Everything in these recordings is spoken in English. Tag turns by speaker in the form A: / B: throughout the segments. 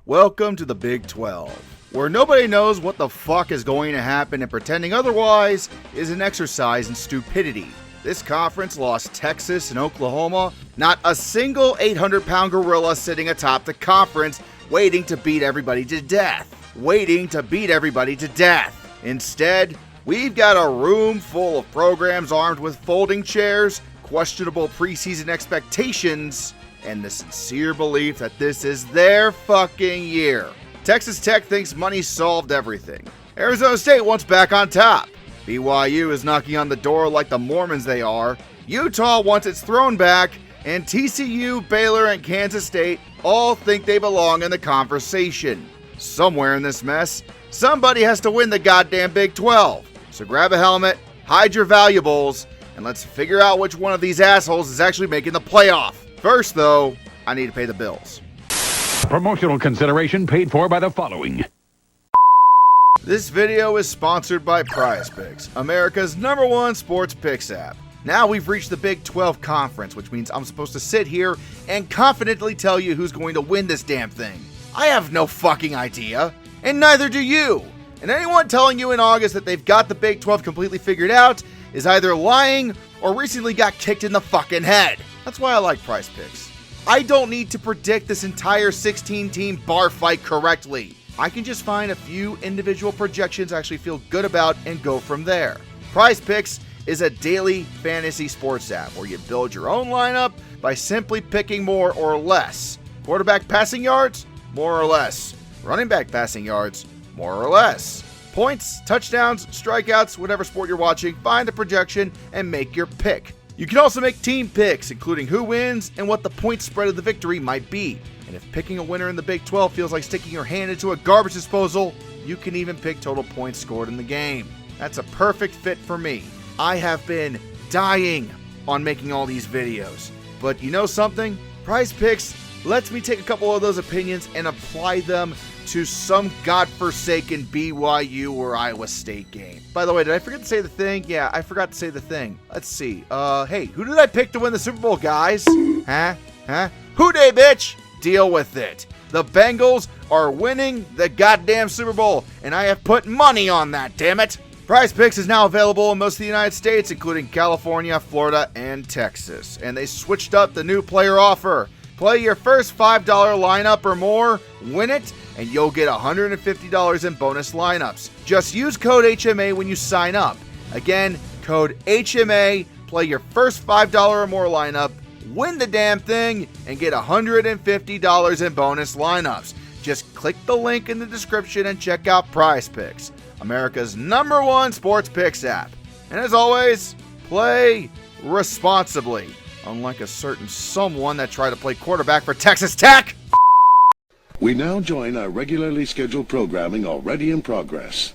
A: Welcome to the Big 12, where nobody knows what the fuck is going to happen and pretending otherwise is an exercise in stupidity. This conference lost Texas and Oklahoma, not a single 800-pound gorilla sitting atop the conference waiting to beat everybody to death. Instead, we've got a room full of programs armed with folding chairs, questionable preseason expectations, and the sincere belief that this is their fucking year. Texas Tech thinks money solved everything. Arizona State wants back on top. BYU is knocking on the door like the Mormons they are. Utah wants its throne back, and TCU, Baylor, and Kansas State all think they belong in the conversation. Somewhere in this mess, somebody has to win the goddamn Big 12. So grab a helmet, hide your valuables, and let's figure out which one of these assholes is actually making the playoff. First, though, I need to pay the bills.
B: Promotional consideration paid for by the following.
A: This video is sponsored by PrizePicks, America's #1 sports picks app. Now we've reached the Big 12 conference, which means I'm supposed to sit here and confidently tell you who's going to win this damn thing. I have no fucking idea, and neither do you. And anyone telling you in August that they've got the Big 12 completely figured out is either lying or recently got kicked in the fucking head. That's why I like PrizePicks. I don't need to predict this entire 16-team bar fight correctly. I can just find a few individual projections I actually feel good about and go from there. PrizePicks is a daily fantasy sports app where you build your own lineup by simply picking more or less. Quarterback passing yards? More or less. Running back passing yards? More or less. Points, touchdowns, strikeouts, whatever sport you're watching, find the projection and make your pick. You can also make team picks, including who wins and what the point spread of the victory might be. And if picking a winner in the Big 12 feels like sticking your hand into a garbage disposal, you can even pick total points scored in the game. That's a perfect fit for me. I have been dying on making all these videos. But you know something? PrizePicks lets me take a couple of those opinions and apply them to some godforsaken BYU or Iowa State game. By the way, did I forget to say the thing? Yeah, I forgot to say the thing. Let's see. Hey, who did I pick to win the Super Bowl, guys? Huh? Who dey, bitch? Deal with it. The Bengals are winning the goddamn Super Bowl, and I have put money on that, damn it. PrizePicks is now available in most of the United States, including California, Florida, and Texas. And they switched up the new player offer. Play your first $5 lineup or more, win it, and you'll get $150 in bonus lineups. Just use code HMA when you sign up. Again, code HMA, play your first $5 or more lineup, win the damn thing, and get $150 in bonus lineups. Just click the link in the description and check out PrizePicks, America's #1 sports picks app. And as always, play responsibly. Unlike a certain someone that tried to play quarterback for Texas Tech.
C: We now join our regularly scheduled programming already in progress.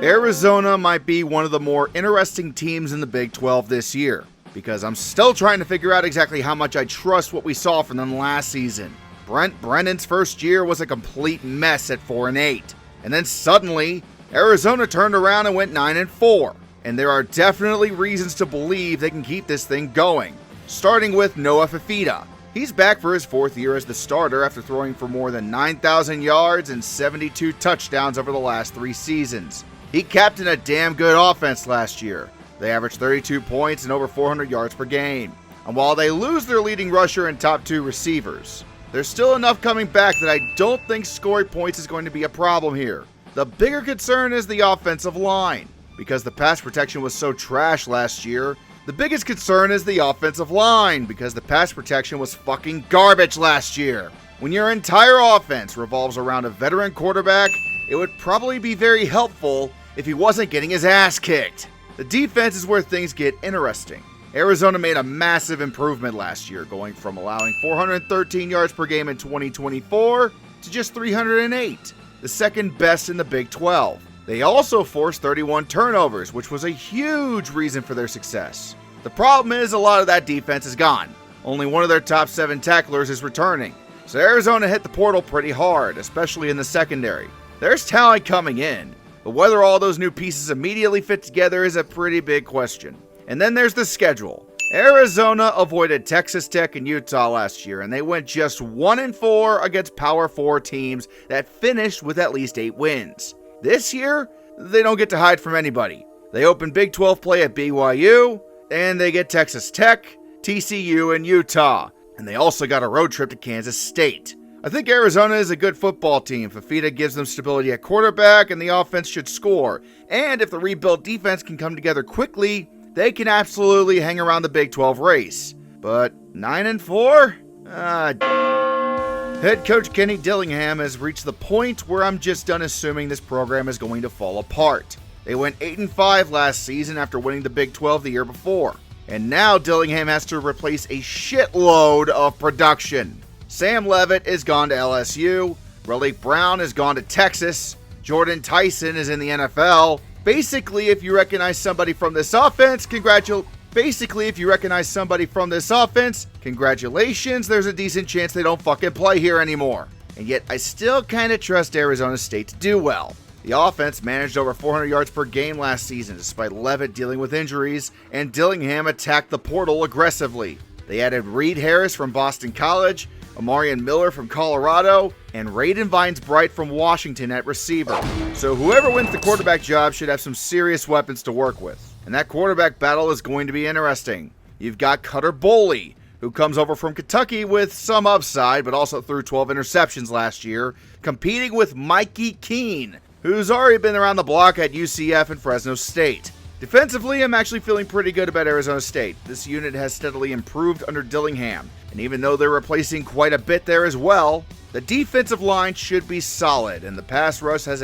A: Arizona might be one of the more interesting teams in the Big 12 this year, because I'm still trying to figure out exactly how much I trust what we saw from them last season. Brent Brennan's first year was a complete mess at 4-8, and then suddenly Arizona turned around and went 9-4. And there are definitely reasons to believe they can keep this thing going, starting with Noah Fifita. He's back for his 4th year as the starter after throwing for more than 9,000 yards and 72 touchdowns over the last 3 seasons. He captained a damn good offense last year. They averaged 32 points and over 400 yards per game. And while they lose their leading rusher and top 2 receivers, there's still enough coming back that I don't think scoring points is going to be a problem here. The bigger concern is the offensive line. Because the pass protection was so trash last year, the biggest concern is the offensive line, because the pass protection was fucking garbage last year. When your entire offense revolves around a veteran quarterback, it would probably be very helpful if he wasn't getting his ass kicked. The defense is where things get interesting. Arizona made a massive improvement last year, going from allowing 413 yards per game in 2024 to just 308, the second best in the Big 12. They also forced 31 turnovers, which was a huge reason for their success. The problem is a lot of that defense is gone. Only one of their top 7 tacklers is returning. So Arizona hit the portal pretty hard, especially in the secondary. There's talent coming in, but whether all those new pieces immediately fit together is a pretty big question. And then there's the schedule. Arizona avoided Texas Tech and Utah last year, and they went just 1-4 against Power 4 teams that finished with at least 8 wins. This year, they don't get to hide from anybody. They open Big 12 play at BYU, and they get Texas Tech, TCU, and Utah. And they also got a road trip to Kansas State. I think Arizona is a good football team. Fafita gives them stability at quarterback, and the offense should score. And if the rebuilt defense can come together quickly, they can absolutely hang around the Big 12 race. But 9-4? Head coach Kenny Dillingham has reached the point where I'm just done assuming this program is going to fall apart. They went 8-5 last season after winning the Big 12 the year before. And now Dillingham has to replace a shitload of production. Sam Leavitt is gone to LSU. Relief Brown has gone to Texas. Jordan Tyson is in the NFL. Basically, if you recognize somebody from this offense, congratulations. There's a decent chance they don't fucking play here anymore. And yet, I still kind of trust Arizona State to do well. The offense managed over 400 yards per game last season, despite Leavitt dealing with injuries, and Dillingham attacked the portal aggressively. They added Reed Harris from Boston College, Amarian Miller from Colorado, and Raiden Vines-Bright from Washington at receiver. So whoever wins the quarterback job should have some serious weapons to work with. And that quarterback battle is going to be interesting. You've got Cutter Boley, who comes over from Kentucky with some upside, but also threw 12 interceptions last year, competing with Mikey Keene, who's already been around the block at UCF and Fresno State. Defensively, I'm actually feeling pretty good about Arizona State. This unit has steadily improved under Dillingham, and even though they're replacing quite a bit there as well, the defensive line should be solid, and the pass rush has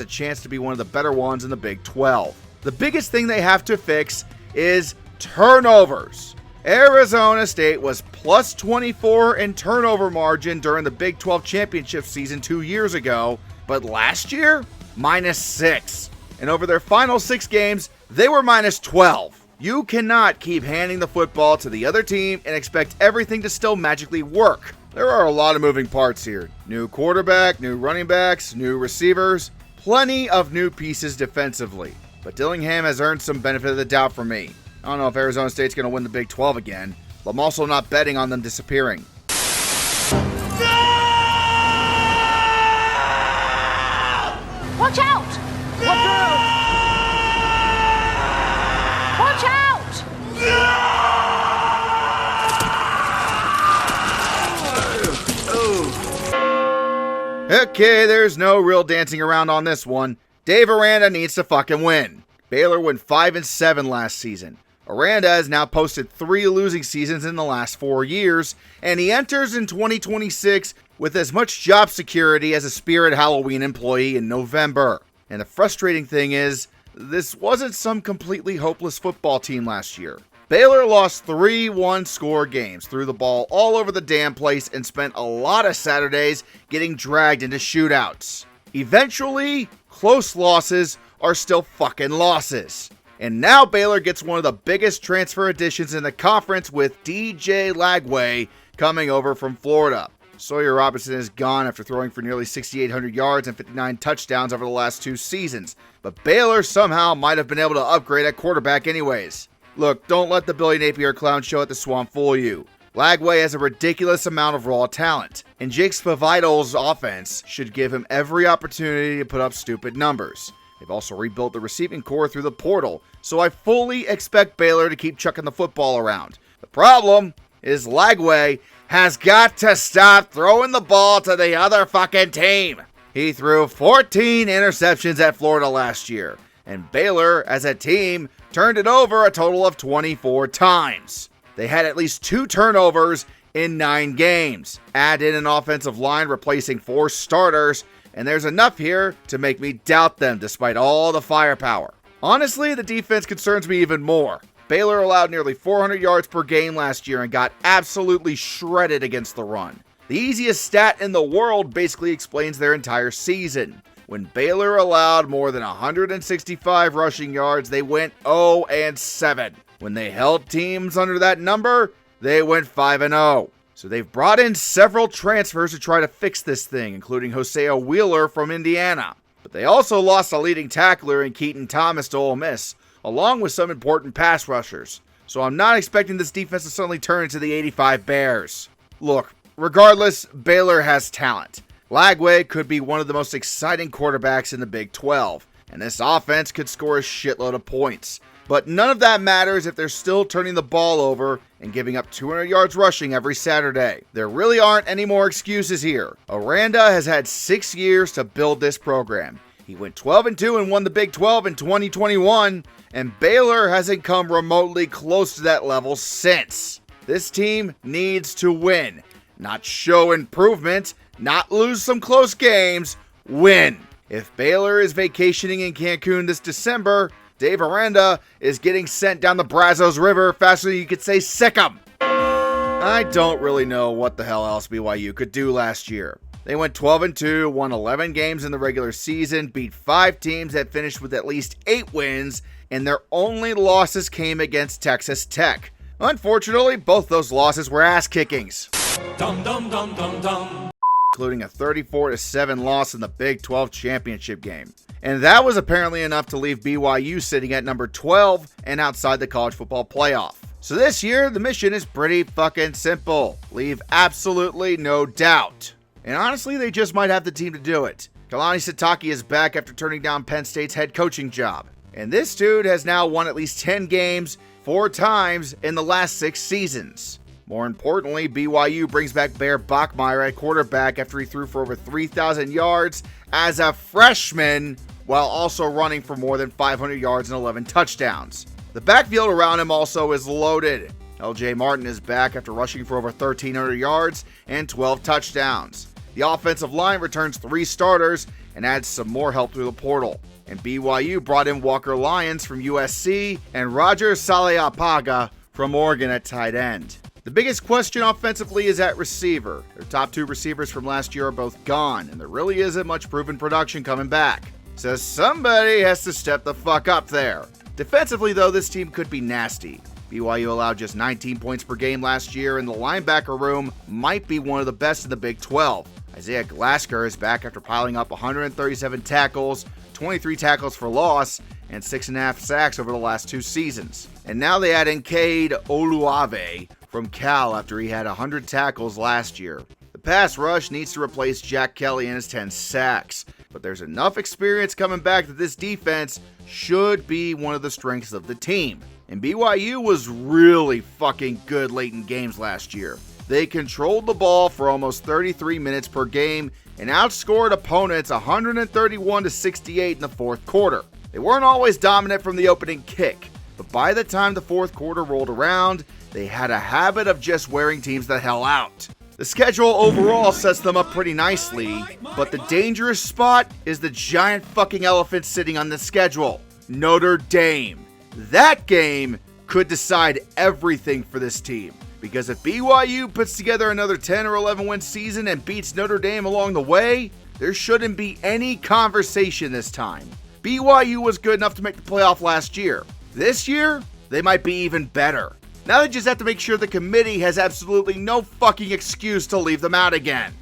A: a chance to be one of the better ones in the Big 12. The biggest thing they have to fix is turnovers. Arizona State was plus 24 in turnover margin during the Big 12 championship season 2 years ago, but last year, minus 6. And over their final 6 games, they were minus 12. You cannot keep handing the football to the other team and expect everything to still magically work. There are a lot of moving parts here. New quarterback, new running backs, new receivers, plenty of new pieces defensively. But Dillingham has earned some benefit of the doubt for me. I don't know if Arizona State's going to win the Big 12 again, but I'm also not betting on them disappearing.
D: Watch out! Watch out! Watch out!
A: Okay, there's no real dancing around on this one. Dave Aranda needs to fucking win. Baylor went 5-7 last season. Aranda has now posted 3 losing seasons in the last 4 years, and he enters in 2026 with as much job security as a Spirit Halloween employee in November. And the frustrating thing is, this wasn't some completely hopeless football team last year. Baylor lost 3 one-score games, threw the ball all over the damn place, and spent a lot of Saturdays getting dragged into shootouts. Eventually, close losses are still fucking losses. And now Baylor gets one of the biggest transfer additions in the conference with DJ Lagway coming over from Florida. Sawyer Robinson is gone after throwing for nearly 6,800 yards and 59 touchdowns over the last 2 seasons. But Baylor somehow might have been able to upgrade at quarterback anyways. Look, don't let the Billy Napier clown show at the Swamp fool you. Lagway has a ridiculous amount of raw talent, and Jake Spavital's offense should give him every opportunity to put up stupid numbers. They've also rebuilt the receiving core through the portal, so I fully expect Baylor to keep chucking the football around. The problem is Lagway has got to stop throwing the ball to the other fucking team. He threw 14 interceptions at Florida last year, and Baylor, as a team, turned it over a total of 24 times. They had at least 2 turnovers in 9 games. Add in an offensive line replacing 4 starters, and there's enough here to make me doubt them despite all the firepower. Honestly, the defense concerns me even more. Baylor allowed nearly 400 yards per game last year and got absolutely shredded against the run. The easiest stat in the world basically explains their entire season. When Baylor allowed more than 165 rushing yards, they went 0-7. When they held teams under that number, they went 5-0. So they've brought in several transfers to try to fix this thing, including Hosea Wheeler from Indiana. But they also lost a leading tackler in Keaton Thomas to Ole Miss, along with some important pass rushers. So I'm not expecting this defense to suddenly turn into the 85 Bears. Look, regardless, Baylor has talent. Lagway could be one of the most exciting quarterbacks in the Big 12, and this offense could score a shitload of points. But none of that matters if they're still turning the ball over and giving up 200 yards rushing every Saturday. There really aren't any more excuses here. Aranda has had 6 years to build this program. He went 12-2 and won the Big 12 in 2021, and Baylor hasn't come remotely close to that level since. This team needs to win, not show improvement, not lose some close games, win. If Baylor is vacationing in Cancun this December, Dave Aranda is getting sent down the Brazos River faster than you could say sick 'em. I don't really know what the hell else BYU could do last year. They went 12-2, won 11 games in the regular season, beat 5 teams that finished with at least 8 wins, and their only losses came against Texas Tech. Unfortunately, both those losses were ass kickings. Including a 34-7 loss in the Big 12 championship game. And that was apparently enough to leave BYU sitting at number 12 and outside the college football playoff. So this year, the mission is pretty fucking simple. Leave absolutely no doubt. And honestly, they just might have the team to do it. Kalani Sitake is back after turning down Penn State's head coaching job. And this dude has now won at least 10 games 4 times in the last 6 seasons. More importantly, BYU brings back Bear Bachmeier at quarterback after he threw for over 3,000 yards as a freshman, while also running for more than 500 yards and 11 touchdowns. The backfield around him also is loaded. LJ Martin is back after rushing for over 1,300 yards and 12 touchdowns. The offensive line returns 3 starters and adds some more help through the portal. And BYU brought in Walker Lyons from USC and Roger Saleapaga from Oregon at tight end. The biggest question offensively is at receiver. Their top 2 receivers from last year are both gone, and there really isn't much proven production coming back. So somebody has to step the fuck up there. Defensively, though, this team could be nasty. BYU allowed just 19 points per game last year, and the linebacker room might be one of the best in the Big 12. Isaiah Glasgow is back after piling up 137 tackles, 23 tackles for loss, and 6.5 sacks over the last 2 seasons. And now they add in Cade Oluave from Cal after he had 100 tackles last year. The pass rush needs to replace Jack Kelly and his 10 sacks, but there's enough experience coming back that this defense should be one of the strengths of the team. And BYU was really fucking good late in games last year. They controlled the ball for almost 33 minutes per game and outscored opponents 131-68 in the 4th quarter. They weren't always dominant from the opening kick, but by the time the 4th quarter rolled around, they had a habit of just wearing teams the hell out. The schedule overall sets them up pretty nicely, but the dangerous spot is the giant fucking elephant sitting on the schedule, Notre Dame. That game could decide everything for this team, because if BYU puts together another 10 or 11 win season and beats Notre Dame along the way, there shouldn't be any conversation this time. BYU was good enough to make the playoff last year. This year, they might be even better. Now they just have to make sure the committee has absolutely no fucking excuse to leave them out again.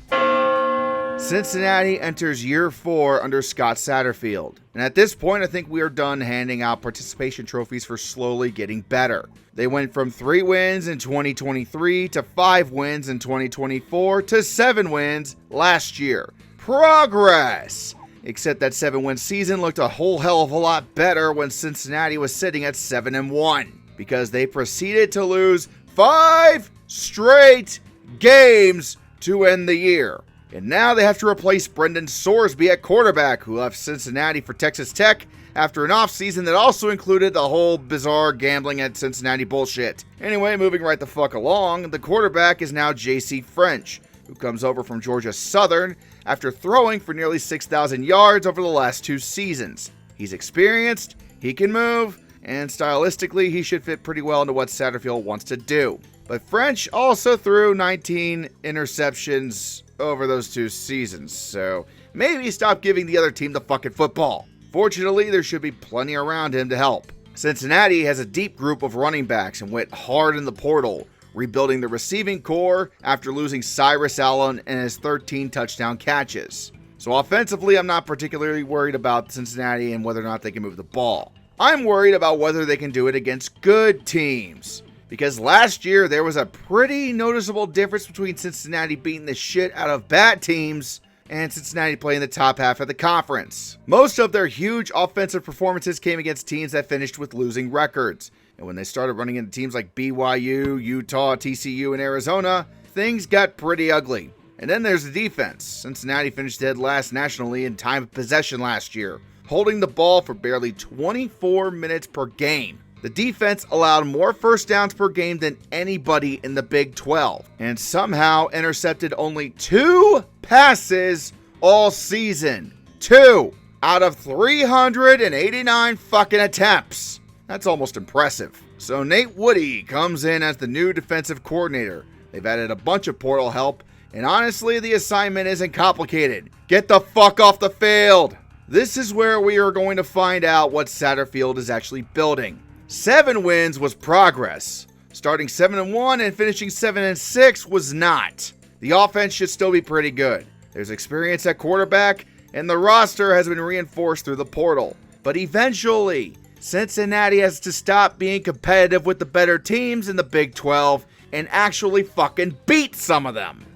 A: Cincinnati enters year 4 under Scott Satterfield. And at this point, I think we are done handing out participation trophies for slowly getting better. They went from 3 wins in 2023 to 5 wins in 2024 to 7 wins last year. Progress! Except that 7-win season looked a whole hell of a lot better when Cincinnati was sitting at 7-1. Because they proceeded to lose 5 straight games to end the year. And now they have to replace Brendan Sorsby at quarterback, who left Cincinnati for Texas Tech after an offseason that also included the whole bizarre gambling at Cincinnati bullshit. Anyway, moving right the fuck along, the quarterback is now J.C. French, who comes over from Georgia Southern after throwing for nearly 6,000 yards over the last 2 seasons. He's experienced, he can move, and stylistically, he should fit pretty well into what Satterfield wants to do. But French also threw 19 interceptions over those 2 seasons, so maybe stop giving the other team the fucking football. Fortunately, there should be plenty around him to help. Cincinnati has a deep group of running backs and went hard in the portal, rebuilding the receiving core after losing Cyrus Allen and his 13 touchdown catches. So offensively, I'm not particularly worried about Cincinnati and whether or not they can move the ball. I'm worried about whether they can do it against good teams. Because last year, there was a pretty noticeable difference between Cincinnati beating the shit out of bad teams and Cincinnati playing the top half of the conference. Most of their huge offensive performances came against teams that finished with losing records. And when they started running into teams like BYU, Utah, TCU, and Arizona, things got pretty ugly. And then there's the defense. Cincinnati finished dead last nationally in time of possession last year, holding the ball for barely 24 minutes per game. The defense allowed more first downs per game than anybody in the Big 12, and somehow intercepted only 2 passes all season. 2 out of 389 fucking attempts. That's almost impressive. So Nate Woody comes in as the new defensive coordinator. They've added a bunch of portal help, and honestly, the assignment isn't complicated. Get the fuck off the field. This is where we are going to find out what Satterfield is actually building. 7 wins was progress. Starting 7-1 and finishing 7-6 was not. The offense should still be pretty good. There's experience at quarterback, and the roster has been reinforced through the portal. But eventually, Cincinnati has to stop being competitive with the better teams in the Big 12 and actually fucking beat some of them.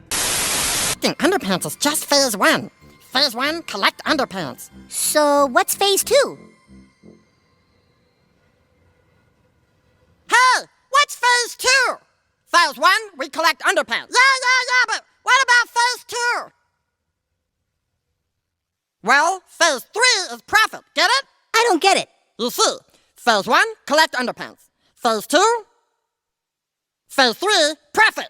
E: Underpants is just phase 1. Phase 1, collect underpants.
D: So, what's phase 2?
E: Hey, what's phase 2? Phase 1, we collect underpants. Yeah, but what about phase 2? Well, phase 3 is profit, get it?
D: I don't get it.
E: You see, phase 1, collect underpants. Phase 2, phase 3, profit.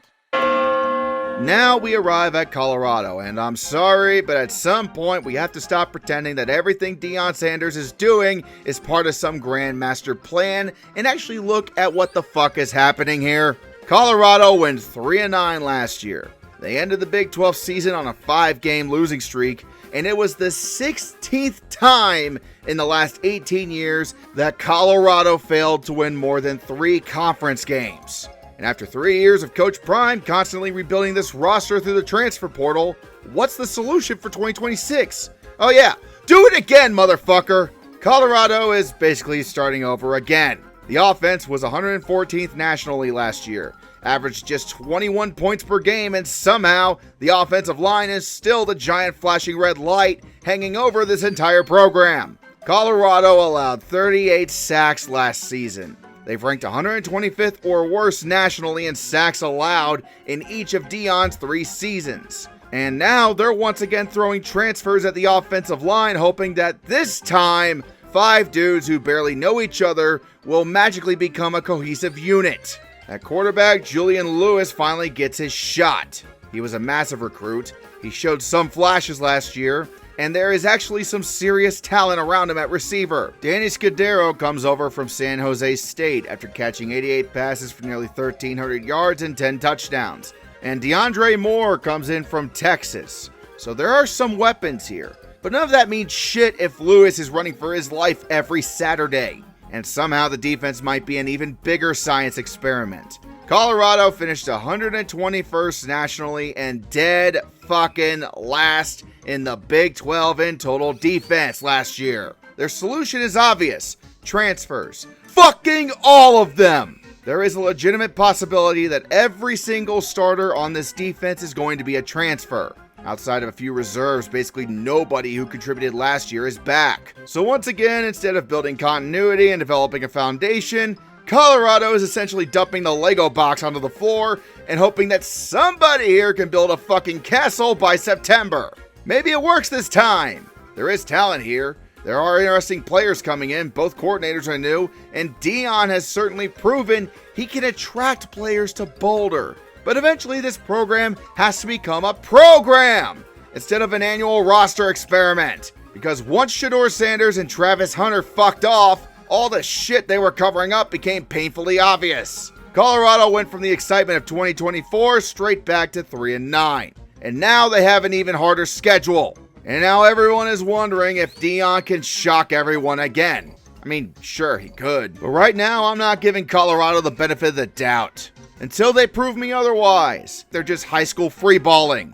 A: Now we arrive at Colorado, and I'm sorry, but at some point we have to stop pretending that everything Deion Sanders is doing is part of some grand master plan and actually look at what the fuck is happening here. Colorado went 3-9 last year. They ended the Big 12 season on a 5-game losing streak, and it was the 16th time in the last 18 years that Colorado failed to win more than 3 conference games. And after 3 years of Coach Prime constantly rebuilding this roster through the transfer portal, what's the solution for 2026? Oh yeah, do it again, motherfucker! Colorado is basically starting over again. The offense was 114th nationally last year, averaged just 21 points per game, and somehow the offensive line is still the giant flashing red light hanging over this entire program. Colorado allowed 38 sacks last season. They've ranked 125th or worse nationally in sacks allowed in each of Deion's 3 seasons. And now they're once again throwing transfers at the offensive line, hoping that this time, 5 dudes who barely know each other will magically become a cohesive unit. At quarterback, Julian Lewis finally gets his shot. He was a massive recruit. He showed some flashes last year, and there is actually some serious talent around him at receiver. Danny Scudero comes over from San Jose State after catching 88 passes for nearly 1,300 yards and 10 touchdowns. And DeAndre Moore comes in from Texas. So there are some weapons here. But none of that means shit if Lewis is running for his life every Saturday. And somehow the defense might be an even bigger science experiment. Colorado finished 121st nationally and dead fucking last in the Big 12 in total defense last year. Their solution is obvious. Transfers. Fucking all of them! There is a legitimate possibility that every single starter on this defense is going to be a transfer. Outside of a few reserves, basically nobody who contributed last year is back. So once again, instead of building continuity and developing a foundation, Colorado is essentially dumping the Lego box onto the floor and hoping that somebody here can build a fucking castle by September. Maybe it works this time. There is talent here. There are interesting players coming in. Both coordinators are new, and Deion has certainly proven he can attract players to Boulder. But eventually this program has to become a program instead of an annual roster experiment. Because once Shedeur Sanders and Travis Hunter fucked off, all the shit they were covering up became painfully obvious. Colorado went from the excitement of 2024 straight back to 3-9. And now they have an even harder schedule. And now everyone is wondering if Deion can shock everyone again. I mean, sure, he could. But right now, I'm not giving Colorado the benefit of the doubt. Until they prove me otherwise. They're just high school freeballing.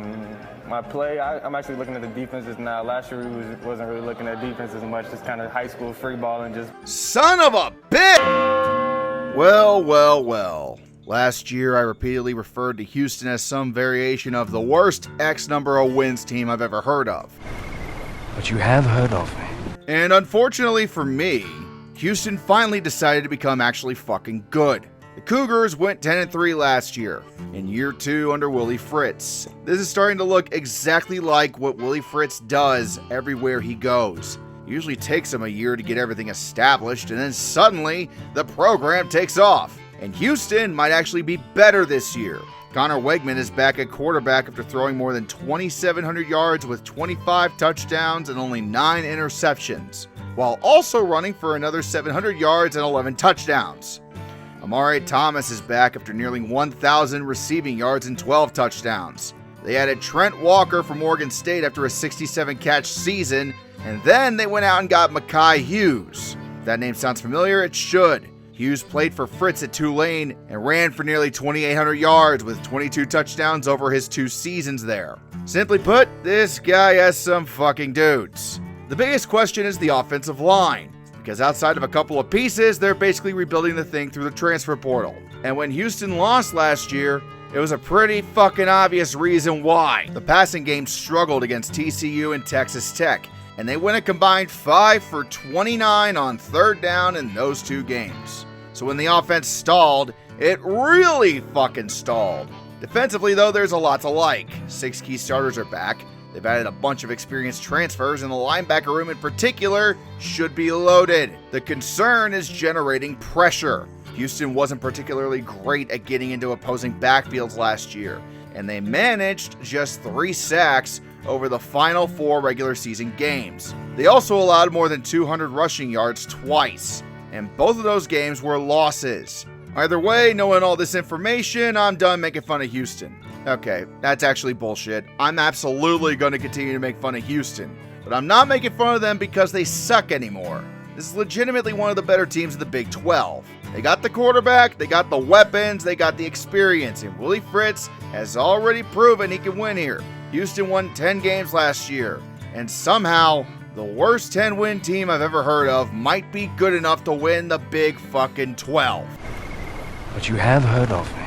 F: My play, I'm actually looking at the defenses now. Last year, we wasn't really looking at defense as much, just kind of high school freeballing.
A: Son of a bitch! Well. Last year, I repeatedly referred to Houston as some variation of the worst X number of wins team I've ever heard of.
G: But you have heard of me.
A: And unfortunately for me, Houston finally decided to become actually fucking good. The Cougars went 10-3 last year, in year 2 under Willie Fritz. This is starting to look exactly like what Willie Fritz does everywhere he goes. It usually takes him a year to get everything established, and then suddenly, the program takes off. And Houston might actually be better this year. Connor Wegman is back at quarterback after throwing more than 2,700 yards with 25 touchdowns and only 9 interceptions, while also running for another 700 yards and 11 touchdowns. Amari Thomas is back after nearly 1,000 receiving yards and 12 touchdowns. They added Trent Walker from Oregon State after a 67-catch season, and then they went out and got Mekhi Hughes. If that name sounds familiar, it should. Hughes played for Fritz at Tulane and ran for nearly 2,800 yards with 22 touchdowns over his 2 seasons there. Simply put, this guy has some fucking dudes. The biggest question is the offensive line, because outside of a couple of pieces, they're basically rebuilding the thing through the transfer portal. And when Houston lost last year, it was a pretty fucking obvious reason why. The passing game struggled against TCU and Texas Tech, and they went a combined 5 for 29 on 3rd down in those 2 games. So when the offense stalled, it really fucking stalled. Defensively, though, there's a lot to like. 6 key starters are back. They've added a bunch of experienced transfers, and the linebacker room in particular should be loaded. The concern is generating pressure. Houston wasn't particularly great at getting into opposing backfields last year, and they managed just 3 sacks over the final 4 regular season games. They also allowed more than 200 rushing yards twice, and both of those games were losses. Either way, knowing all this information, I'm done making fun of Houston. Okay, that's actually bullshit. I'm absolutely going to continue to make fun of Houston, but I'm not making fun of them because they suck anymore. This is legitimately one of the better teams in the Big 12. They got the quarterback, they got the weapons, they got the experience, and Willie Fritz has already proven he can win here. Houston won 10 games last year, and somehow, the worst 10-win team I've ever heard of might be good enough to win the Big fucking 12.
G: But you have heard of me.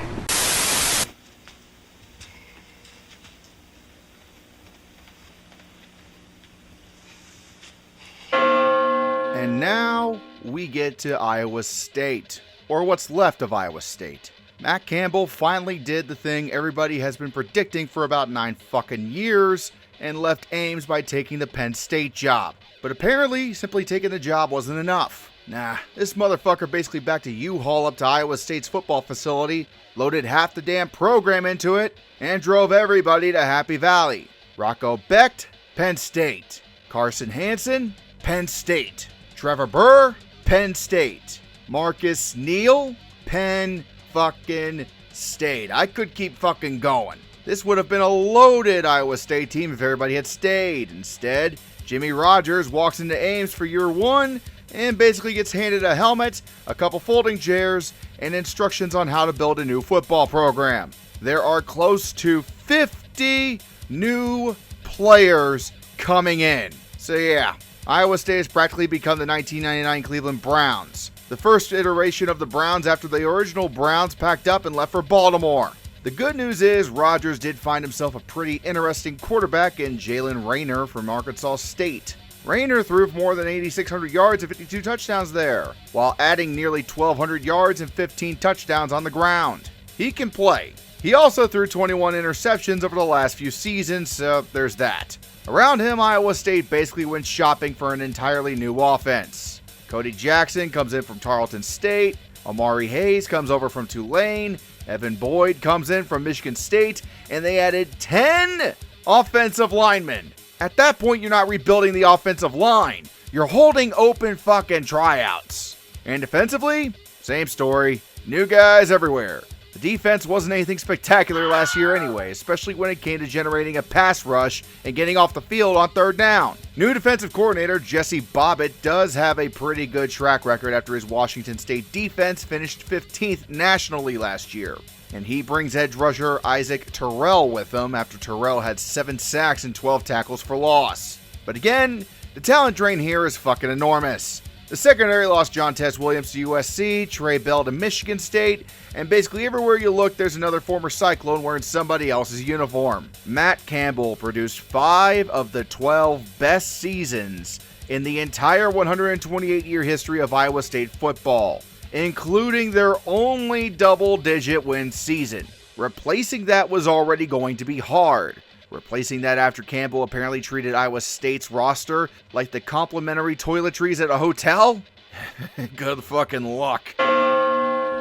A: And now we get to Iowa State, or what's left of Iowa State. Matt Campbell finally did the thing everybody has been predicting for about 9 fucking years, and left Ames by taking the Penn State job. But apparently, simply taking the job wasn't enough. Nah, this motherfucker basically backed a U-Haul up to Iowa State's football facility, loaded half the damn program into it, and drove everybody to Happy Valley. Rocco Becht, Penn State. Carson Hansen, Penn State. Trevor Burr, Penn State. Marcus Neal, Penn fucking State. I could keep fucking going. This would have been a loaded Iowa State team if everybody had stayed. Instead, Jimmy Rogers walks into Ames for year 1 and basically gets handed a helmet, a couple folding chairs, and instructions on how to build a new football program. There are close to 50 new players coming in. So yeah, Iowa State has practically become the 1999 Cleveland Browns. The first iteration of the Browns after the original Browns packed up and left for Baltimore. The good news is Rodgers did find himself a pretty interesting quarterback in Jalen Rayner from Arkansas State. Rayner threw for more than 8,600 yards and 52 touchdowns there, while adding nearly 1,200 yards and 15 touchdowns on the ground. He can play. He also threw 21 interceptions over the last few seasons, so there's that. Around him, Iowa State basically went shopping for an entirely new offense. Cody Jackson comes in from Tarleton State, Amari Hayes comes over from Tulane, Evan Boyd comes in from Michigan State, and they added 10 offensive linemen. At that point, you're not rebuilding the offensive line. You're holding open fucking tryouts. And defensively, same story. New guys everywhere. The The defense wasn't anything spectacular last year anyway, especially when it came to generating a pass rush and getting off the field on third down. New defensive coordinator Jesse Bobbitt does have a pretty good track record after his Washington State defense finished 15th nationally last year. And he brings edge rusher Isaac Terrell with him after Terrell had 7 sacks and 12 tackles for loss. But again, the talent drain here is fucking enormous. The secondary lost John Tess Williams to USC, Trey Bell to Michigan State, and basically everywhere you look there's another former Cyclone wearing somebody else's uniform. Matt Campbell produced 5 of the 12 best seasons in the entire 128-year history of Iowa State football, including their only double-digit win season. Replacing that was already going to be hard. Replacing that after Campbell apparently treated Iowa State's roster like the complimentary toiletries at a hotel? Good fucking luck.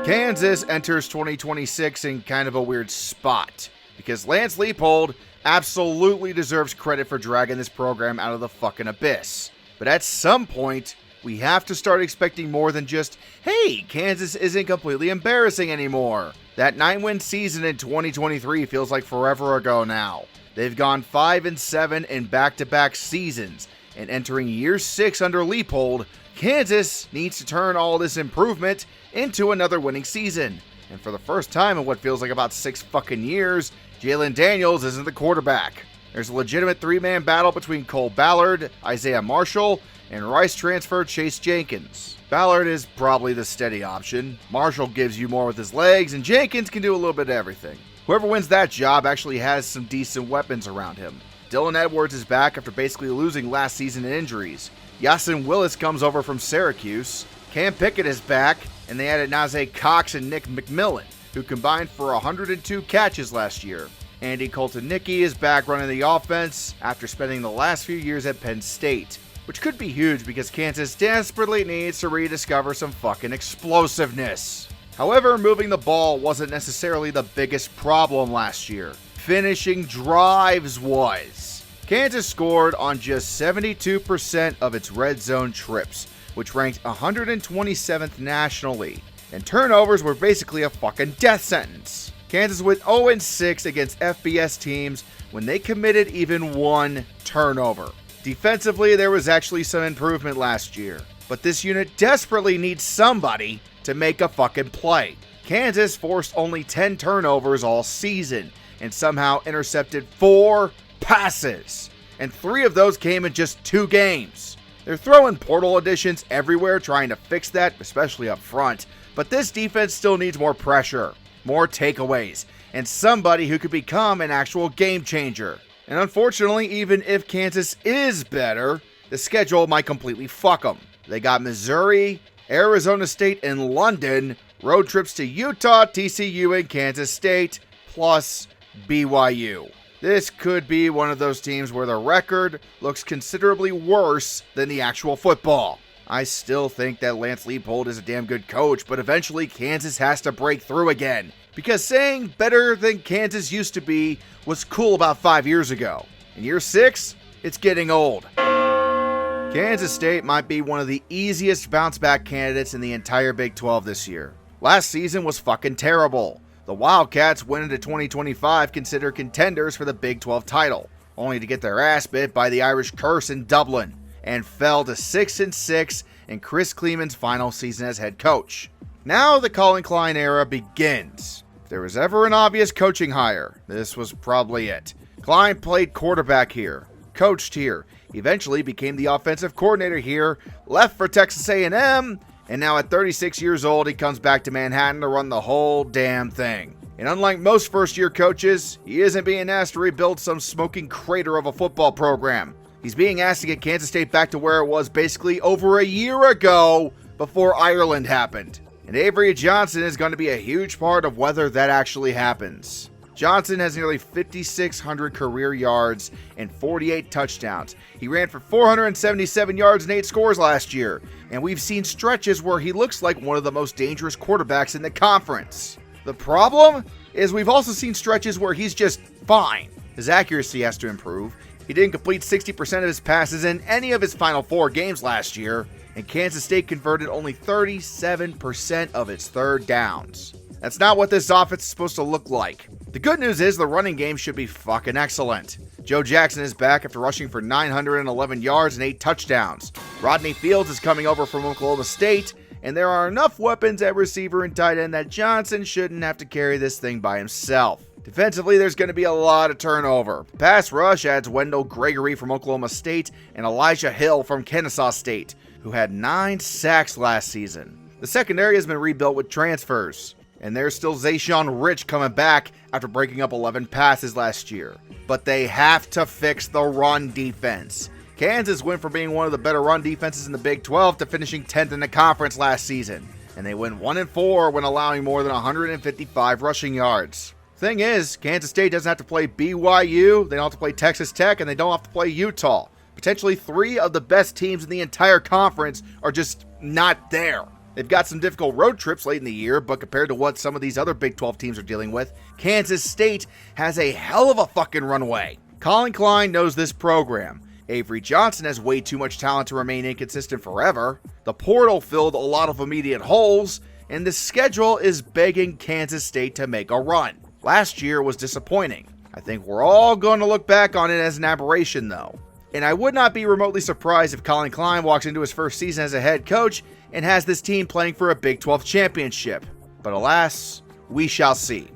A: Kansas enters 2026 in kind of a weird spot, because Lance Leipold absolutely deserves credit for dragging this program out of the fucking abyss. But at some point, we have to start expecting more than just, hey, Kansas isn't completely embarrassing anymore. That 9-win season in 2023 feels like forever ago now. They've gone 5-7 in back-to-back seasons, and entering year 6 under Leipold, Kansas needs to turn all this improvement into another winning season. And for the first time in what feels like about 6 fucking years, Jalen Daniels isn't the quarterback. There's a legitimate 3-man battle between Cole Ballard, Isaiah Marshall, and Rice transfer Chase Jenkins. Ballard is probably the steady option. Marshall gives you more with his legs, and Jenkins can do a little bit of everything. Whoever wins that job actually has some decent weapons around him. Dylan Edwards is back after basically losing last season in injuries. Yasin Willis comes over from Syracuse. Cam Pickett is back, and they added Najee Cox and Nick McMillan, who combined for 102 catches last year. Andy Colton-Nicky is back running the offense after spending the last few years at Penn State, which could be huge because Kansas desperately needs to rediscover some fucking explosiveness. However, moving the ball wasn't necessarily the biggest problem last year. Finishing drives was. Kansas scored on just 72% of its red zone trips, which ranked 127th nationally, and turnovers were basically a fucking death sentence. Kansas went 0-6 against FBS teams when they committed even 1 turnover. Defensively, there was actually some improvement last year, but this unit desperately needs somebody to make a fucking play. Kansas forced only 10 turnovers all season and somehow intercepted 4 passes, and 3 of those came in just 2 games. They're throwing portal additions everywhere trying to fix that, especially up front, but this defense still needs more pressure, more takeaways, and somebody who could become an actual game changer. And unfortunately, even if Kansas is better, the schedule might completely fuck them. They got Missouri, Arizona State, and London, road trips to Utah, TCU, and Kansas State, plus BYU. This could be one of those teams where the record looks considerably worse than the actual football. I still think that Lance Leipold is a damn good coach, but eventually Kansas has to break through again, because saying better than Kansas used to be was cool about 5 years ago. In year 6, it's getting old. Kansas State might be one of the easiest bounce-back candidates in the entire Big 12 this year. Last season was fucking terrible. The Wildcats went into 2025 considered contenders for the Big 12 title, only to get their ass bit by the Irish curse in Dublin, and fell to 6-6 in Chris Kleeman's final season as head coach. Now the Colin Klein era begins. If there was ever an obvious coaching hire, this was probably it. Klein played quarterback here, coached here, eventually became the offensive coordinator here, left for Texas A&M, and now at 36 years old, he comes back to Manhattan to run the whole damn thing. And unlike most first-year coaches, he isn't being asked to rebuild some smoking crater of a football program. He's being asked to get Kansas State back to where it was basically over a year ago before Ireland happened. And Avery Johnson is going to be a huge part of whether that actually happens. Johnson has nearly 5,600 career yards and 48 touchdowns. He ran for 477 yards and 8 scores last year, and we've seen stretches where he looks like one of the most dangerous quarterbacks in the conference. The problem is we've also seen stretches where he's just fine. His accuracy has to improve. He didn't complete 60% of his passes in any of his final 4 games last year, and Kansas State converted only 37% of its third downs. That's not what this offense is supposed to look like. The good news is the running game should be fucking excellent. Joe Jackson is back after rushing for 911 yards and 8 touchdowns. Rodney Fields is coming over from Oklahoma State, and there are enough weapons at receiver and tight end that Johnson shouldn't have to carry this thing by himself. Defensively, there's going to be a lot of turnover. Pass rush adds Wendell Gregory from Oklahoma State and Elijah Hill from Kennesaw State, who had 9 sacks last season. The secondary has been rebuilt with transfers, and there's still Zayshawn Rich coming back after breaking up 11 passes last year. But they have to fix the run defense. Kansas went from being one of the better run defenses in the Big 12 to finishing 10th in the conference last season, and they went 1-4 when allowing more than 155 rushing yards. Thing is, Kansas State doesn't have to play BYU, they don't have to play Texas Tech, and they don't have to play Utah. Potentially 3 of the best teams in the entire conference are just not there. They've got some difficult road trips late in the year, but compared to what some of these other Big 12 teams are dealing with, Kansas State has a hell of a fucking runway. Colin Klein knows this program. Avery Johnson has way too much talent to remain inconsistent forever. The portal filled a lot of immediate holes, and the schedule is begging Kansas State to make a run. Last year was disappointing. I think we're all going to look back on it as an aberration, though. And I would not be remotely surprised if Colin Klein walks into his first season as a head coach and has this team playing for a Big 12 championship. But alas, we shall see.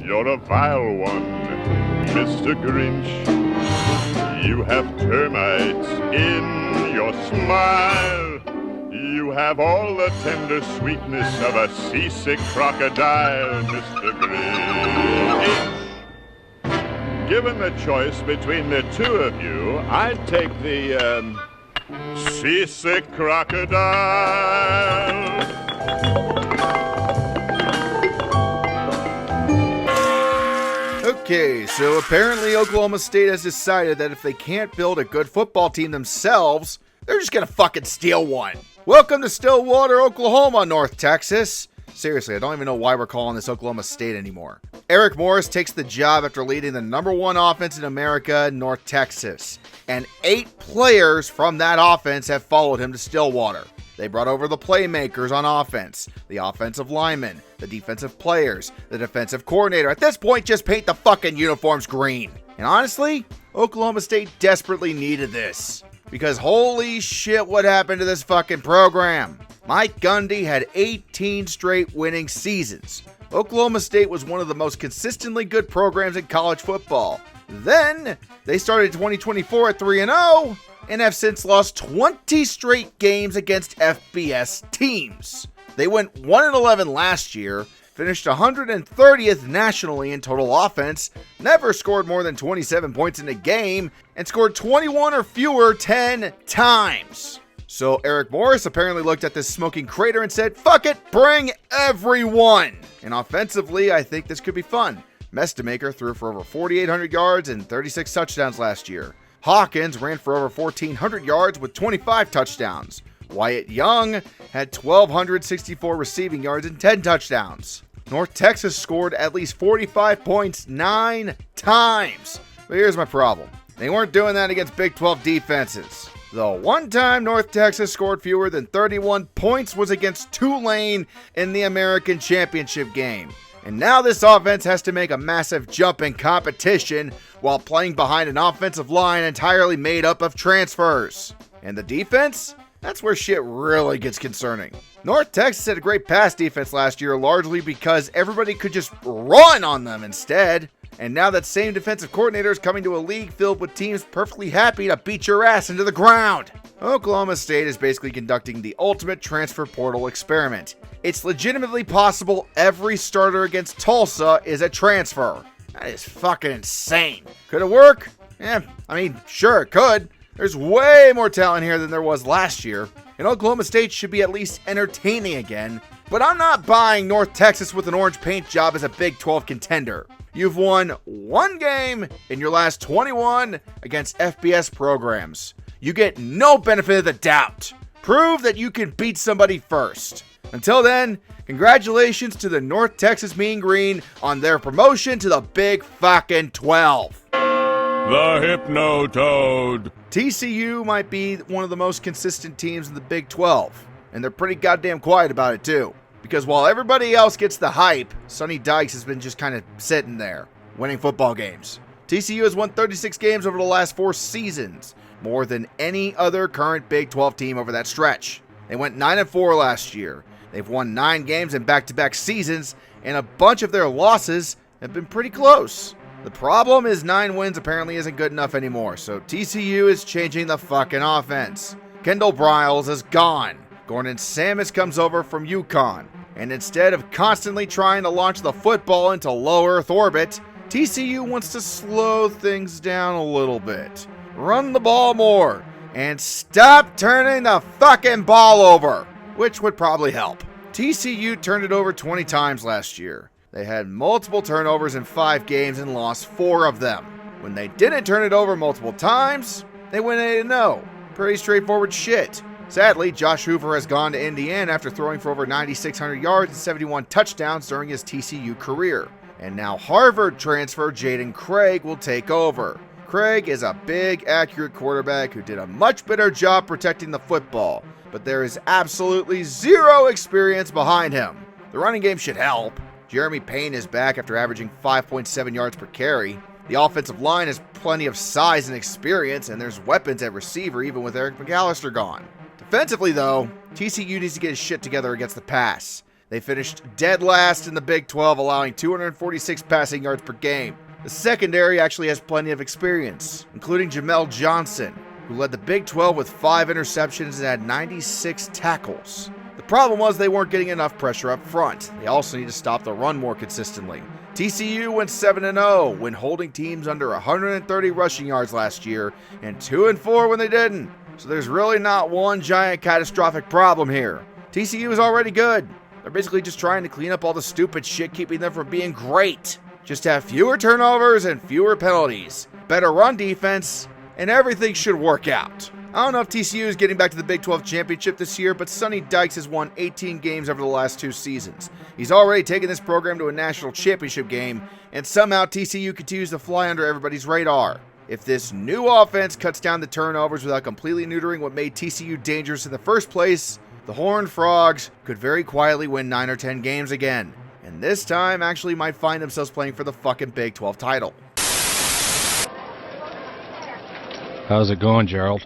H: You're a vile one, Mr. Grinch. You have termites in your smile. You have all the tender sweetness of a seasick crocodile, Mr. Grinch. Given the choice between the two of you, I'd take the, seasick crocodile.
A: Okay, so apparently Oklahoma State has decided that if they can't build a good football team themselves, they're just gonna fucking steal one. Welcome to Stillwater, Oklahoma, North Texas. Seriously, I don't even know why we're calling this Oklahoma State anymore. Eric Morris takes the job after leading the #1 offense in America, North Texas. And 8 players from that offense have followed him to Stillwater. They brought over the playmakers on offense, the offensive linemen, the defensive players, the defensive coordinator. At this point, just paint the fucking uniforms green. And honestly, Oklahoma State desperately needed this. Because holy shit, what happened to this fucking program? Mike Gundy had 18 straight winning seasons. Oklahoma State was one of the most consistently good programs in college football. Then, they started 2024 at 3-0, and have since lost 20 straight games against FBS teams. They went 1-11 last year, finished 130th nationally in total offense, never scored more than 27 points in a game, and scored 21 or fewer 10 times. So Eric Morris apparently looked at this smoking crater and said, fuck it, bring everyone. And offensively, I think this could be fun. Mestemaker threw for over 4,800 yards and 36 touchdowns last year. Hawkins ran for over 1,400 yards with 25 touchdowns. Wyatt Young had 1,264 receiving yards and 10 touchdowns. North Texas scored at least 45 points 9 times. But here's my problem. They weren't doing that against Big 12 defenses. The one time North Texas scored fewer than 31 points was against Tulane in the American Championship game. And now this offense has to make a massive jump in competition while playing behind an offensive line entirely made up of transfers. And the defense? That's where shit really gets concerning. North Texas had a great pass defense last year, largely because everybody could just run on them instead. And now that same defensive coordinator is coming to a league filled with teams perfectly happy to beat your ass into the ground. Oklahoma State is basically conducting the ultimate transfer portal experiment. It's legitimately possible every starter against Tulsa is a transfer. That is fucking insane. Could it work? Sure it could. There's way more talent here than there was last year, and Oklahoma State should be at least entertaining again, but I'm not buying North Texas with an orange paint job as a Big 12 contender. You've won 1 game in your last 21 against FBS programs. You get no benefit of the doubt. Prove that you can beat somebody first. Until then, congratulations to the North Texas Mean Green on their promotion to the Big fucking 12.
H: The Hypno-Toad.
A: TCU might be one of the most consistent teams in the Big 12, and they're pretty goddamn quiet about it too. Because while everybody else gets the hype, Sonny Dykes has been just kind of sitting there, winning football games. TCU has won 36 games over the last 4 seasons, more than any other current Big 12 team over that stretch. They went 9-4 last year. They've won 9 games in back-to-back seasons, and a bunch of their losses have been pretty close. The problem is 9 wins apparently isn't good enough anymore, so TCU is changing the fucking offense. Kendall Briles is gone. Gordon Samus comes over from UConn, and instead of constantly trying to launch the football into low Earth orbit, TCU wants to slow things down a little bit, run the ball more, and stop turning the fucking ball over, which would probably help. TCU turned it over 20 times last year. They had multiple turnovers in 5 games and lost 4 of them. When they didn't turn it over multiple times, they went 8-0. Pretty straightforward shit. Sadly, Josh Hoover has gone to Indiana after throwing for over 9,600 yards and 71 touchdowns during his TCU career. And now Harvard transfer Jaden Craig will take over. Craig is a big, accurate quarterback who did a much better job protecting the football, but there is absolutely zero experience behind him. The running game should help. Jeremy Payne is back after averaging 5.7 yards per carry. The offensive line has plenty of size and experience, and there's weapons at receiver even with Eric McAllister gone. Defensively, though, TCU needs to get his shit together against the pass. They finished dead last in the Big 12, allowing 246 passing yards per game. The secondary actually has plenty of experience, including Jamel Johnson, who led the Big 12 with 5 interceptions and had 96 tackles. The problem was they weren't getting enough pressure up front. They also need to stop the run more consistently. TCU went 7-0 when holding teams under 130 rushing yards last year, and 2-4 when they didn't. So there's really not one giant catastrophic problem here. TCU is already good. They're basically just trying to clean up all the stupid shit keeping them from being great. Just have fewer turnovers and fewer penalties, better run defense, and everything should work out. I don't know if TCU is getting back to the Big 12 championship this year, but Sonny Dykes has won 18 games over the last 2 seasons. He's already taken this program to a national championship game, and somehow TCU continues to fly under everybody's radar. If this new offense cuts down the turnovers without completely neutering what made TCU dangerous in the first place, the Horned Frogs could very quietly win 9 or 10 games again. And this time actually might find themselves playing for the fucking Big 12 title.
B: How's it going, Gerald?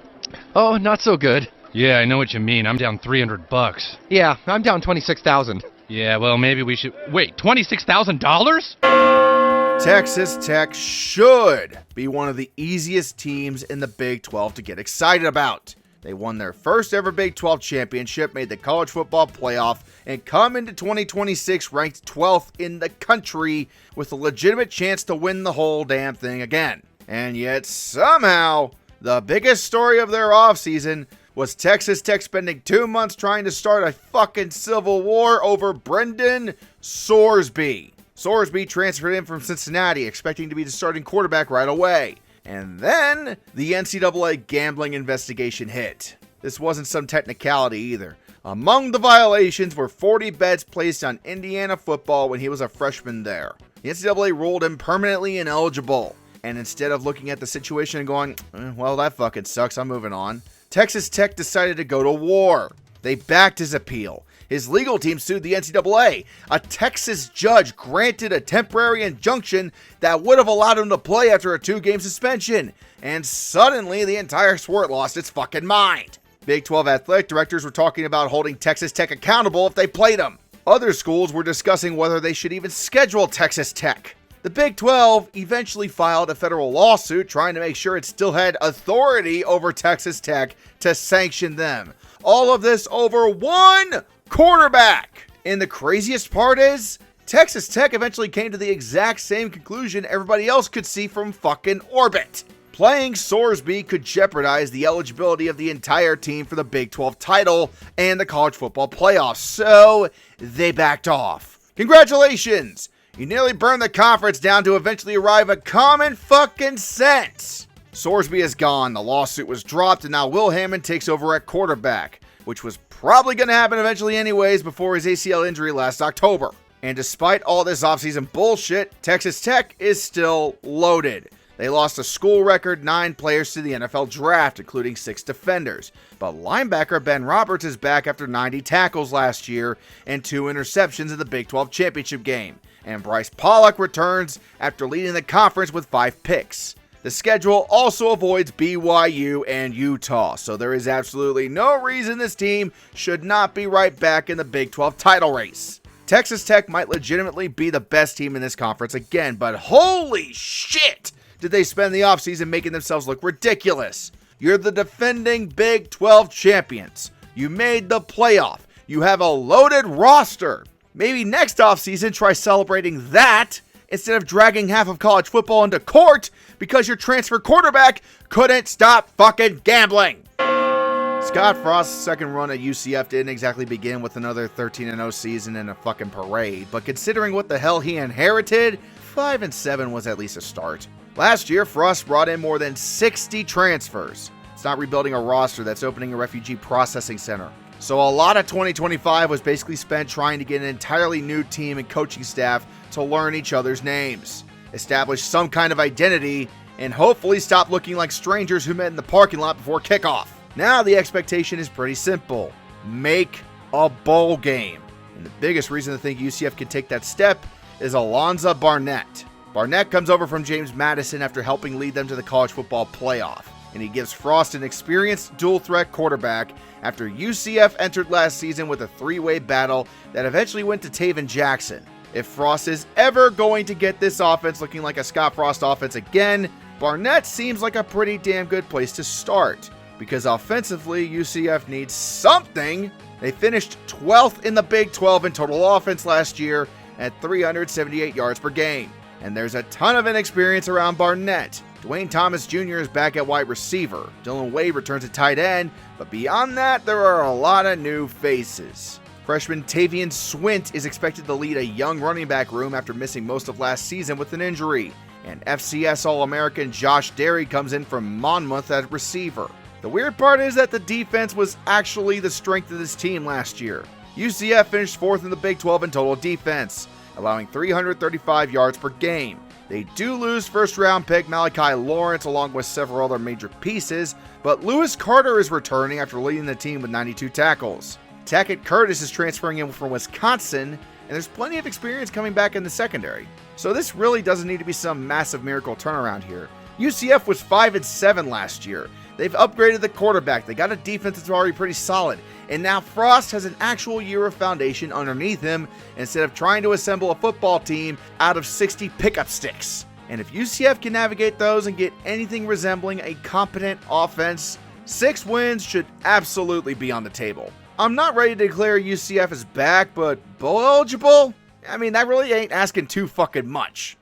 I: Oh, not so good.
B: Yeah, I know what you mean. I'm down $300.
I: Yeah, I'm down 26,000.
B: Yeah, well, maybe we should... Wait, $26,000?
A: Texas Tech should be one of the easiest teams in the Big 12 to get excited about. They won their first ever Big 12 championship, made the college football playoff, and come into 2026 ranked 12th in the country with a legitimate chance to win the whole damn thing again. And yet somehow, the biggest story of their offseason was Texas Tech spending 2 months trying to start a fucking civil war over Brendan Sorsby. Sorsby transferred in from Cincinnati, expecting to be the starting quarterback right away. And then the NCAA gambling investigation hit. This wasn't some technicality either. Among the violations were 40 bets placed on Indiana football when he was a freshman there. The NCAA ruled him permanently ineligible. And instead of looking at the situation and going, well, that fucking sucks, I'm moving on, Texas Tech decided to go to war. They backed his appeal. His legal team sued the NCAA. A Texas judge granted a temporary injunction that would have allowed him to play after a 2-game suspension. And suddenly, the entire sport lost its fucking mind. Big 12 athletic directors were talking about holding Texas Tech accountable if they played him. Other schools were discussing whether they should even schedule Texas Tech. The Big 12 eventually filed a federal lawsuit trying to make sure it still had authority over Texas Tech to sanction them. All of this over one quarterback. And the craziest part is, Texas Tech eventually came to the exact same conclusion everybody else could see from fucking orbit. Playing Sorsby could jeopardize the eligibility of the entire team for the Big 12 title and the college football playoffs, so they backed off. Congratulations! You nearly burned the conference down to eventually arrive at common fucking sense. Sorsby is gone, the lawsuit was dropped, and now Will Hammond takes over at quarterback, which was probably going to happen eventually anyways before his ACL injury last October. And despite all this offseason bullshit, Texas Tech is still loaded. They lost a school record 9 players to the NFL draft, including 6 defenders. But linebacker Ben Roberts is back after 90 tackles last year and 2 interceptions in the Big 12 championship game. And Bryce Pollock returns after leading the conference with 5 picks. The schedule also avoids BYU and Utah, so there is absolutely no reason this team should not be right back in the Big 12 title race. Texas Tech might legitimately be the best team in this conference again, but holy shit, did they spend the offseason making themselves look ridiculous. You're the defending Big 12 champions. You made the playoff. You have a loaded roster. Maybe next offseason try celebrating that instead of dragging half of college football into court because your transfer quarterback couldn't stop fucking gambling. Scott Frost's second run at UCF didn't exactly begin with another 13-0 season and a fucking parade, but considering what the hell he inherited, 5-7 was at least a start. Last year, Frost brought in more than 60 transfers. It's not rebuilding a roster, that's opening a refugee processing center. So a lot of 2025 was basically spent trying to get an entirely new team and coaching staff to learn each other's names, establish some kind of identity, and hopefully stop looking like strangers who met in the parking lot before kickoff. Now the expectation is pretty simple. Make a bowl game. And the biggest reason to think UCF can take that step is Alonzo Barnett. Barnett comes over from James Madison after helping lead them to the college football playoff. And he gives Frost an experienced dual-threat quarterback after UCF entered last season with a 3-way battle that eventually went to Taven Jackson. If Frost is ever going to get this offense looking like a Scott Frost offense again, Barnett seems like a pretty damn good place to start. Because offensively, UCF needs something. They finished 12th in the Big 12 in total offense last year at 378 yards per game. And there's a ton of inexperience around Barnett. Dwayne Thomas Jr. is back at wide receiver. Dylan Wade returns at tight end. But beyond that, there are a lot of new faces. Freshman Tavian Swint is expected to lead a young running back room after missing most of last season with an injury. And FCS All-American Josh Derry comes in from Monmouth at receiver. The weird part is that the defense was actually the strength of this team last year. UCF finished 4th in the Big 12 in total defense, allowing 335 yards per game. They do lose first-round pick Malachi Lawrence along with several other major pieces, but Lewis Carter is returning after leading the team with 92 tackles. Tackett Curtis is transferring in from Wisconsin, and there's plenty of experience coming back in the secondary. So this really doesn't need to be some massive miracle turnaround here. UCF was 5-7 last year. They've upgraded the quarterback, they got a defense that's already pretty solid, and now Frost has an actual year of foundation underneath him instead of trying to assemble a football team out of 60 pickup sticks. And if UCF can navigate those and get anything resembling a competent offense, 6 wins should absolutely be on the table. I'm not ready to declare UCF is back, but bowl eligible? I mean, that really ain't asking too fucking much.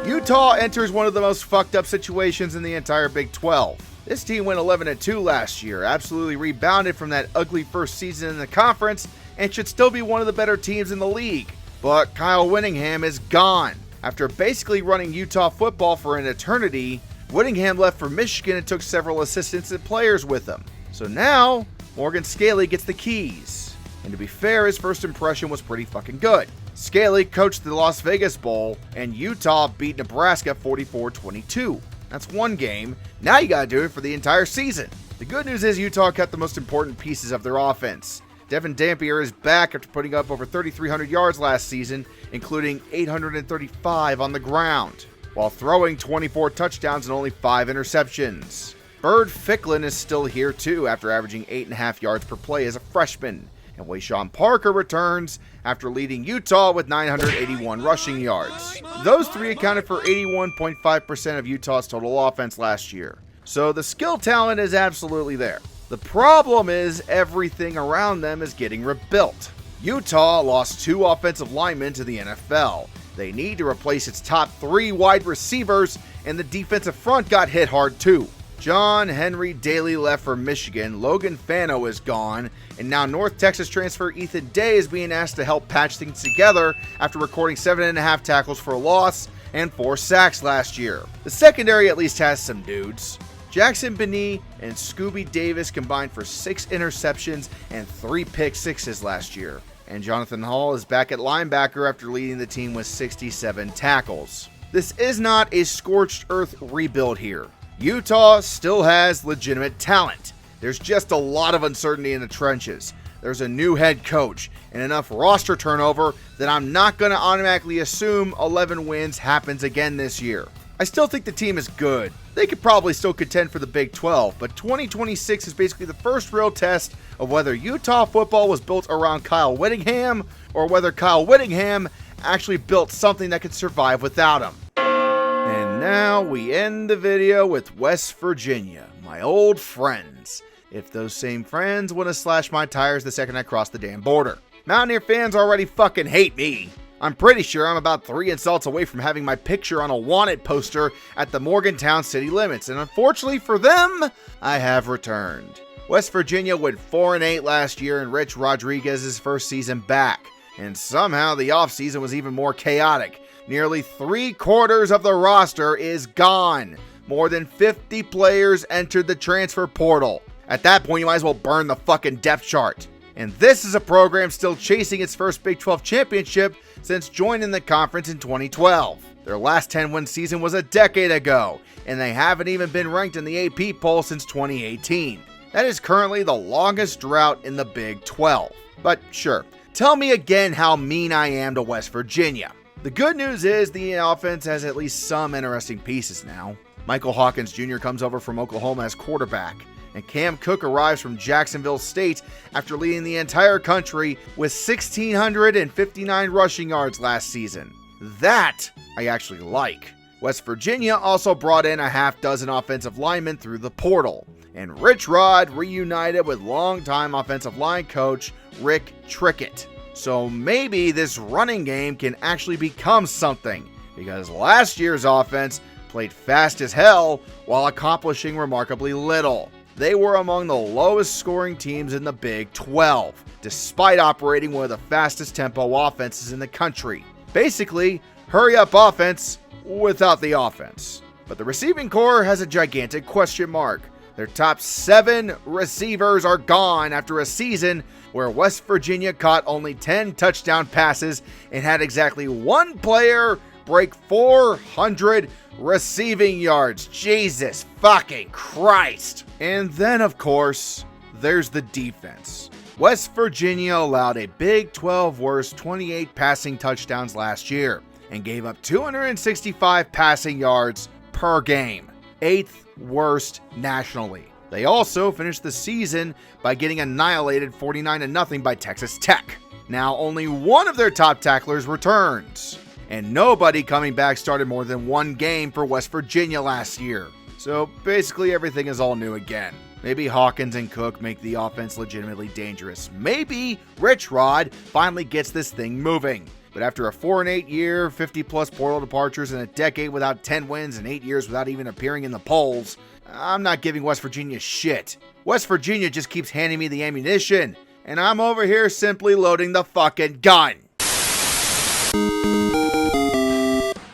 A: Utah enters one of the most fucked up situations in the entire Big 12. This team went 11-2 last year, absolutely rebounded from that ugly first season in the conference, and should still be one of the better teams in the league. But Kyle Whittingham is gone. After basically running Utah football for an eternity, Whittingham left for Michigan and took several assistants and players with him. So now, Morgan Scaley gets the keys. And to be fair, his first impression was pretty fucking good. Scaley coached the Las Vegas Bowl, and Utah beat Nebraska 44-22. That's one game. Now you gotta do it for the entire season. The good news is Utah kept the most important pieces of their offense. Devin Dampier is back after putting up over 3,300 yards last season, including 835 on the ground, while throwing 24 touchdowns and only 5 interceptions. Bird Ficklin is still here too after averaging 8.5 yards per play as a freshman. And Wayshawn Parker returns after leading Utah with 981 rushing yards. Those 3 accounted for 81.5% of Utah's total offense last year. So the skill talent is absolutely there. The problem is everything around them is getting rebuilt. Utah lost 2 offensive linemen to the NFL. They need to replace its top 3 wide receivers, and the defensive front got hit hard too. John Henry Daly left for Michigan, Logan Fano is gone, and now North Texas transfer Ethan Day is being asked to help patch things together after recording 7.5 tackles for a loss and 4 sacks last year. The secondary at least has some dudes. Jackson Benee and Scooby Davis combined for 6 interceptions and 3 pick sixes last year. And Jonathan Hall is back at linebacker after leading the team with 67 tackles. this is not a scorched earth rebuild here. Utah still has legitimate talent. There's just a lot of uncertainty in the trenches. There's a new head coach and enough roster turnover that I'm not going to automatically assume 11 wins happens again this year. I still think the team is good. They could probably still contend for the Big 12, but 2026 is basically the first real test of whether Utah football was built around Kyle Whittingham or whether Kyle Whittingham actually built something that could survive without him. And now we end the video with West Virginia, my old friends. If those same friends want to slash my tires the second I cross the damn border. Mountaineer fans already fucking hate me. I'm pretty sure I'm about 3 insults away from having my picture on a wanted poster at the Morgantown city limits, and unfortunately for them, I have returned. West Virginia went 4-8 last year in Rich Rodriguez's first season back, and somehow the offseason was even more chaotic. Nearly 3/4 of the roster is gone. More than 50 players entered the transfer portal. At that point, you might as well burn the fucking depth chart. And this is a program still chasing its first Big 12 championship since joining the conference in 2012. Their last 10-win season was a decade ago, and they haven't even been ranked in the AP poll since 2018. That is currently the longest drought in the Big 12. But sure, tell me again how mean I am to West Virginia. The good news is the offense has at least some interesting pieces now. Michael Hawkins Jr. comes over from Oklahoma as quarterback, and Cam Cook arrives from Jacksonville State after leading the entire country with 1,659 rushing yards last season. That I actually like. West Virginia also brought in a half dozen offensive linemen through the portal, and Rich Rod reunited with longtime offensive line coach Rick Trickett. So maybe this running game can actually become something, because last year's offense played fast as hell while accomplishing remarkably little. They were among the lowest scoring teams in the Big 12, despite operating one of the fastest tempo offenses in the country. Basically, hurry up offense without the offense. But the receiving core has a gigantic question mark. Their top 7 receivers are gone after a season where West Virginia caught only 10 touchdown passes and had exactly 1 player break 400 receiving yards. Jesus fucking Christ. And then, of course, there's the defense. West Virginia allowed a Big 12 worst 28 passing touchdowns last year and gave up 265 passing yards per game, 8th worst nationally. They also finished the season by getting annihilated 49-0 by Texas Tech. Now only one of their top tacklers returns, and nobody coming back started more than 1 game for West Virginia last year. So basically everything is all new again. Maybe Hawkins and Cook make the offense legitimately dangerous. Maybe Rich Rod finally gets this thing moving. But after a 4-8 year, 50+ portal departures, and a decade without 10 wins and 8 years without even appearing in the polls, I'm not giving West Virginia shit. West Virginia just keeps handing me the ammunition, and I'm over here simply loading the fucking gun.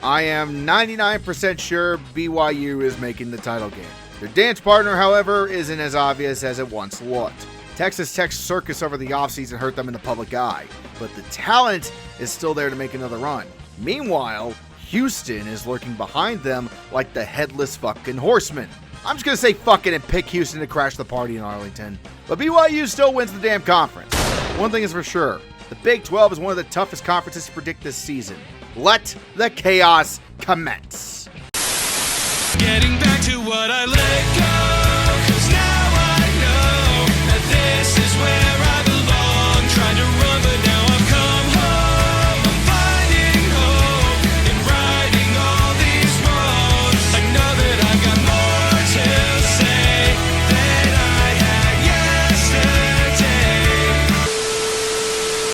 A: I am 99% sure BYU is making the title game. Their dance partner, however, isn't as obvious as it once looked. Texas Tech's circus over the offseason hurt them in the public eye, but the talent is still there to make another run. Meanwhile, Houston is lurking behind them like the headless fucking horseman. I'm just gonna say fuck it and pick Houston to crash the party in Arlington. But BYU still wins the damn conference. One thing is for sure, the Big 12 is one of the toughest conferences to predict this season. Let the chaos commence.
J: Getting back to what I let go.